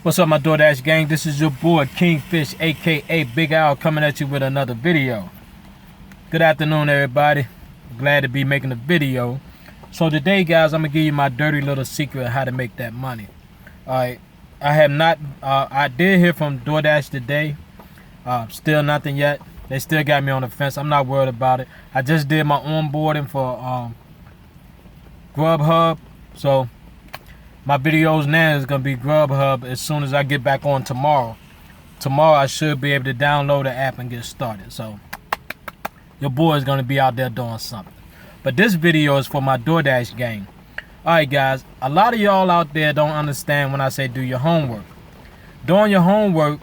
What's up, my DoorDash gang? This is your boy Kingfish, aka Big Al, coming at you with another video. Good afternoon, everybody. Glad to be making a video. So today, guys, I'm gonna give you my dirty little secret of how to make that money. Alright, I did hear from DoorDash today. Still nothing yet. They still got me on the fence. I'm not worried about it. I just did my onboarding for Grubhub, so my videos now is gonna be Grubhub as soon as I get back on tomorrow. Tomorrow I should be able to download the app and get started. So your boy is gonna be out there doing something. But this video is for my DoorDash gang. Alright guys, a lot of y'all out there don't understand when I say do your homework. Doing your homework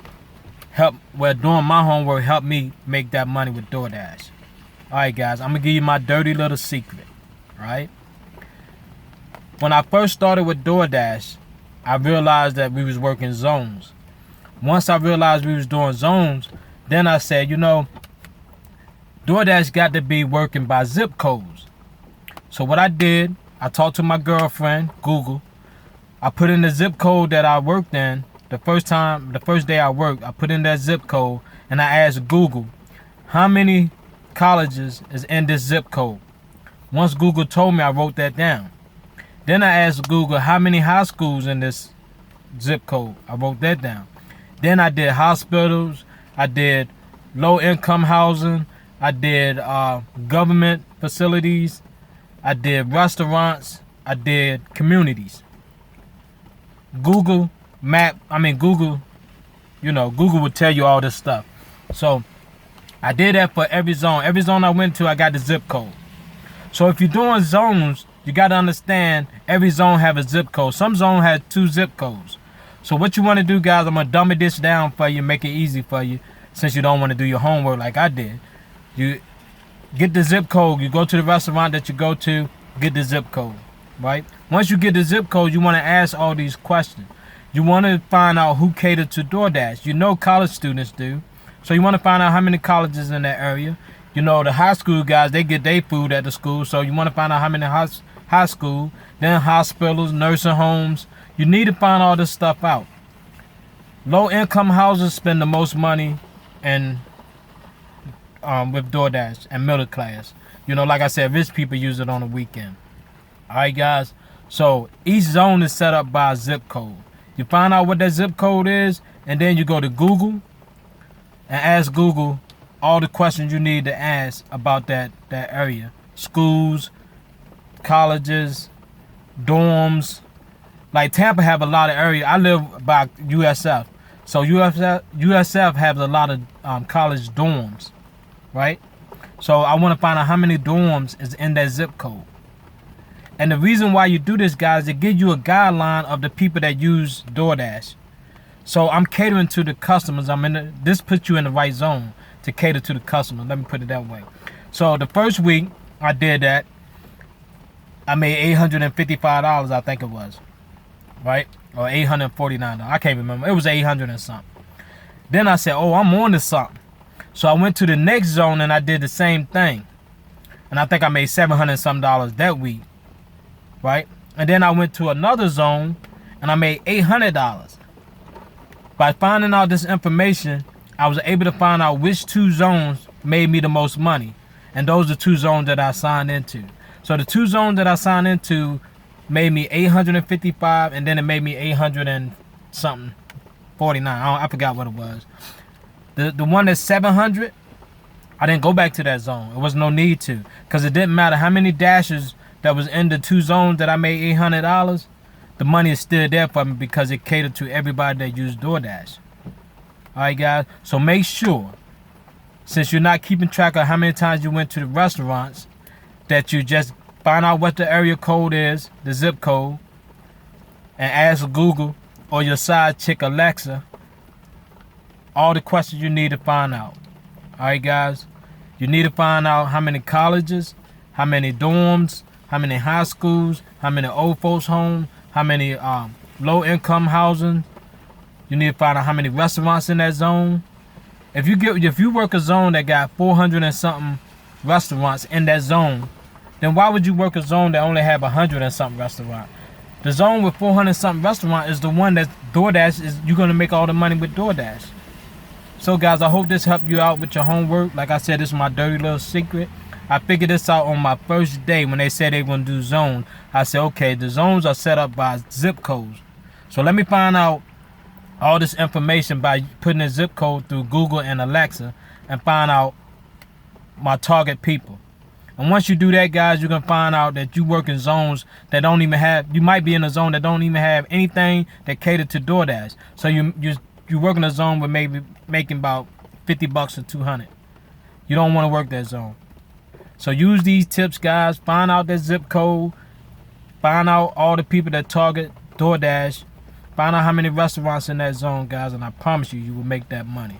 doing my homework helped me make that money with DoorDash. Alright guys, I'm gonna give you my dirty little secret. Right? When I first started with DoorDash, I realized that we was working zones. Once I realized we was doing zones, then I said, you know, DoorDash got to be working by zip codes. So what I did, I talked to my girlfriend, Google. I put in the zip code that I worked in. The first day I worked, I put in that zip code and I asked Google, how many colleges is in this zip code? Once Google told me, I wrote that down. Then I asked Google how many high schools in this zip code. I wrote that down. Then I did hospitals. I did low-income housing. I did government facilities. I did restaurants. I did communities. Google, Google would tell you all this stuff. So I did that for every zone. Every zone I went to, I got the zip code. So if you're doing zones, you got to understand every zone have a zip code. Some zone has 2 zip codes. So what you want to do, guys, I'm going to dumb this down for you, make it easy for you, since you don't want to do your homework like I did. You get the zip code. You go to the restaurant that you go to, get the zip code, right? Once you get the zip code, you want to ask all these questions. You want to find out who catered to DoorDash. You know college students do. So you want to find out how many colleges in that area. You know, the high school guys, they get their food at the school. So you want to find out how many high school, then hospitals, nursing homes. You need to find all this stuff out. Low-income houses spend the most money with DoorDash, and middle class. You know, like I said, rich people use it on the weekend. All right, guys. So each zone is set up by a zip code. You find out what that zip code is, and then you go to Google and ask Google all the questions you need to ask about that area. Schools, colleges, dorms. Like Tampa have a lot of area. I live by USF. So USF has a lot of college dorms, right? So I want to find out how many dorms is in that zip code. And the reason why you do this, guys, is to give you a guideline of the people that use DoorDash. So I'm catering to the customers. This puts you in the right zone to cater to the customer. Let me put it that way. So the first week I did that, I made $855, I think it was, right? Or $849. I can't remember. It was 800 and something. Then I said, oh, I'm on to something. So I went to the next zone and I did the same thing. And I think I made $700 something that week, right? And then I went to another zone and I made $800. By finding out this information, I was able to find out which 2 zones made me the most money. And those are 2 zones that I signed into. So the 2 zones that I signed into made me $855, and then it made me 800 and something, 49. I forgot what it was. The one that's 700, I didn't go back to that zone. It was no need to, because it didn't matter how many dashes that was in the 2 zones that I made $800. The money is still there for me because it catered to everybody that used DoorDash. Alright guys, so make sure, since you're not keeping track of how many times you went to the restaurants, that you just find out what the area code is, the zip code, and ask Google or your side chick Alexa all the questions you need to find out. Alright guys, you need to find out how many colleges, how many dorms, how many high schools, how many old folks homes, how many low-income housing. You need to find out how many restaurants in that zone. If you work a zone that got 400 and something restaurants in that zone, then why would you work a zone that only have 100 and something restaurants? The zone with 400 something restaurant is the one that DoorDash is. You're gonna make all the money with DoorDash. So guys, I hope this helped you out with your homework. Like I said, this is my dirty little secret. I figured this out on my first day when they said they were gonna do zones. I said, okay, the zones are set up by zip codes. So let me find out all this information by putting a zip code through Google and Alexa and find out my target people. And once you do that, guys, you're gonna find out that you work in zones that don't even have. You might be in a zone that don't even have anything that cater to DoorDash. So you work in a zone with maybe making about $50 or $200. You don't want to work that zone. So use these tips, guys. Find out that zip code. Find out all the people that target DoorDash. Find out how many restaurants in that zone, guys, and I promise you, you will make that money.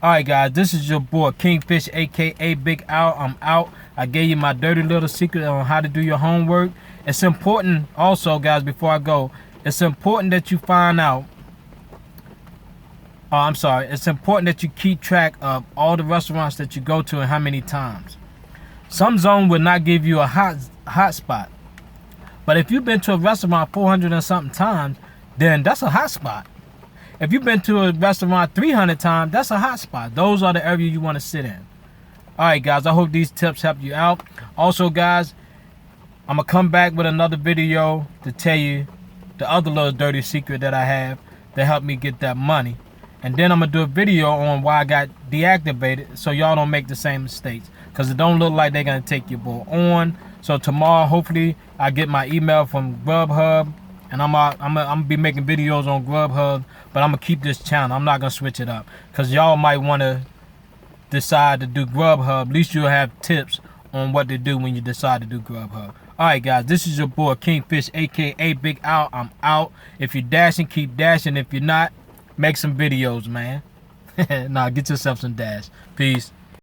All right, guys, this is your boy Kingfish, aka Big Al. I'm out. I gave you my dirty little secret on how to do your homework. It's important also, guys, before I go, it's important that you find out. It's important that you keep track of all the restaurants that you go to and how many times. Some zone will not give you a hot spot. But if you've been to a restaurant 400 and something times, then that's a hot spot. If you've been to a restaurant 300 times, that's a hot spot. Those are the areas you want to sit in. All right, guys, I hope these tips help you out. Also, guys, I'm going to come back with another video to tell you the other little dirty secret that I have that helped me get that money. And then I'm going to do a video on why I got deactivated so y'all don't make the same mistakes. Because it don't look like they're going to take your boy on. So tomorrow, hopefully, I get my email from Grubhub. And I'm going to be making videos on Grubhub. But I'm going to keep this channel. I'm not going to switch it up. Because y'all might want to decide to do Grubhub. At least you'll have tips on what to do when you decide to do Grubhub. Alright, guys, this is your boy Kingfish, aka Big Al. I'm out. If you're dashing, keep dashing. If you're not, make some videos, man. Nah, get yourself some dash. Peace.